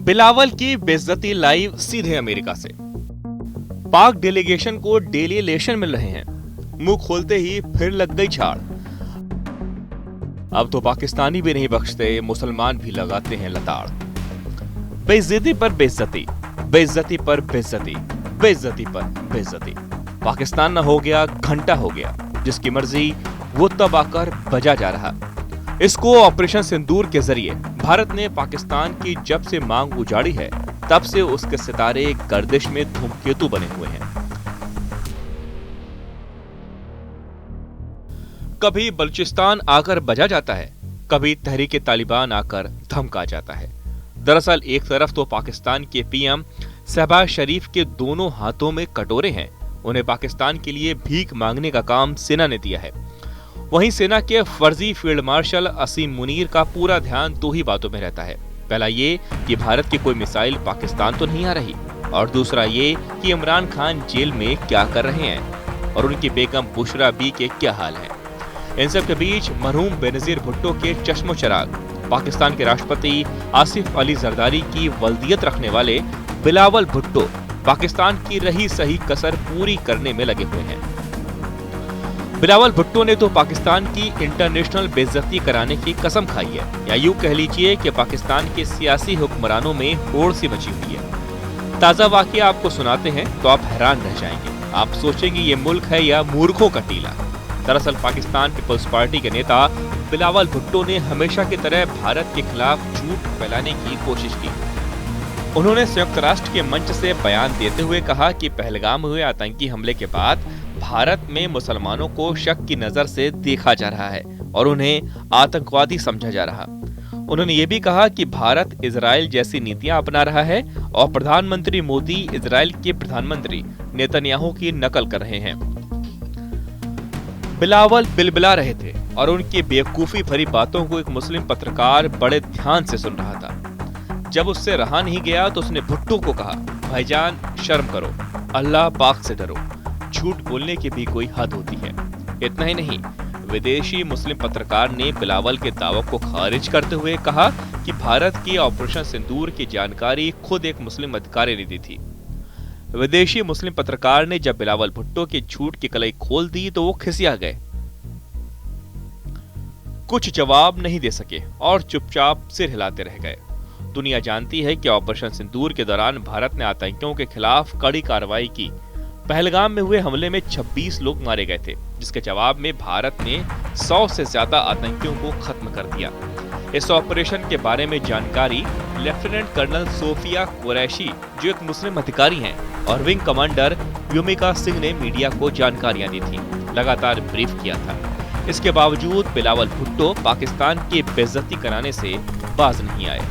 बिलावल की बेइज्जती लाइव सीधे अमेरिका से। पाक डेलीगेशन को डेली लेशन मिल रहे हैं। मुंह खोलते ही फिर लग गई झाड़। अब तो पाकिस्तानी भी नहीं बख्शते, मुसलमान भी लगाते हैं लताड़। बेइज्जती पर बेइज्जती, बेइज्जती पर बेइज्जती, बेइज्जती पर बेइज्जती। पाकिस्तान न हो गया घंटा हो गया, जिसकी मर्जी वो तब आकर बजा जा रहा। इसको ऑपरेशन सिंदूर के जरिए भारत ने पाकिस्तान की जब से मांग उजाड़ी है, तब से उसके सितारे गर्दिश में धूमकेतु बने हुए हैं। कभी बलूचिस्तान आकर बजा जाता है, कभी तहरीके तालिबान आकर धमका जाता है। दरअसल एक तरफ तो पाकिस्तान के पीएम शहबाज शरीफ के दोनों हाथों में कटोरे हैं, उन्हें पाकिस्तान के लिए भीख मांगने का काम सेना ने दिया है। वहीं सेना के फर्जी फील्ड मार्शल असीम मुनीर का पूरा ध्यान दो ही बातों में रहता है। पहला ये कि भारत की कोई मिसाइल पाकिस्तान तो नहीं आ रही, और दूसरा ये कि इमरान खान जेल में क्या कर रहे हैं और उनकी बेगम बुशरा बी के क्या हाल है। इन सब के बीच मरहूम बेनजीर भुट्टो के चश्मो चराग, पाकिस्तान के राष्ट्रपति आसिफ अली जरदारी की वल्दियत रखने वाले बिलावल भुट्टो पाकिस्तान की रही सही कसर पूरी करने में लगे हुए हैं। बिलावल भुट्टो ने तो पाकिस्तान की इंटरनेशनल बेइज्जती कराने की कसम खाई है, या यूं कह लीजिए कि पाकिस्तान के सियासी हुक्मरानों में होड़ सी मची हुई है। ताजा वाकया आपको सुनाते हैं तो आप हैरान रह जाएंगे। आप सोचेंगे ये मुल्क है या मूर्खों का टीला। दरअसल पाकिस्तान पीपल्स पार्टी के नेता बिलावल भुट्टो ने हमेशा की तरह भारत के खिलाफ झूठ फैलाने की कोशिश की। उन्होंने संयुक्त राष्ट्र के मंच से बयान देते हुए कहा कि पहलगाम हुए आतंकी हमले के बाद भारत में मुसलमानों को शक की नजर से देखा जा रहा है और उन्हें आतंकवादी समझा जा रहा। उन्होंने ये भी कहा कि भारत इजराइल जैसी नीतियां अपना रहा है और प्रधानमंत्री मोदी इजराइल के प्रधानमंत्री नेतन्याहू की नकल कर रहे हैं। बिलावल बिलबिला रहे थे और उनकी बेवकूफी भरी बातों को एक मुस्लिम पत्रकार बड़े ध्यान से सुन रहा था। जब उससे रहा नहीं गया तो उसने भुट्टो को कहा, भाईजान शर्म करो, अल्लाह पाक से डरो, झूठ बोलने की भी कोई हद होती है। इतना ही नहीं, विदेशी मुस्लिम पत्रकार ने बिलावल के दावों को खारिज करते हुए कहा कि भारत की ऑपरेशन सिंदूर की जानकारी खुद एक मुस्लिम अधिकारी ने दी थी। विदेशी मुस्लिम पत्रकार ने जब बिलावल भुट्टो के झूठ की कलई खोल दी तो वो खिसिया गए, कुछ जवाब नहीं दे सके और चुपचाप सिर हिलाते रह गए। दुनिया जानती है कि ऑपरेशन सिंदूर के दौरान भारत ने आतंकियों के खिलाफ कड़ी कार्रवाई की। पहलगाम में हुए हमले में 26 लोग मारे गए थे, जिसके जवाब में भारत ने 100 से ज्यादा आतंकियों को खत्म कर दिया। इस ऑपरेशन के बारे में जानकारी लेफ्टिनेंट कर्नल सोफिया कुरैशी, जो एक मुस्लिम अधिकारी हैं, और विंग कमांडर युमिका सिंह ने मीडिया को जानकारियां दी थी, लगातार ब्रीफ किया था। इसके बावजूद बिलावल भुट्टो पाकिस्तान की बेइज्जती कराने से बाज नहीं आए।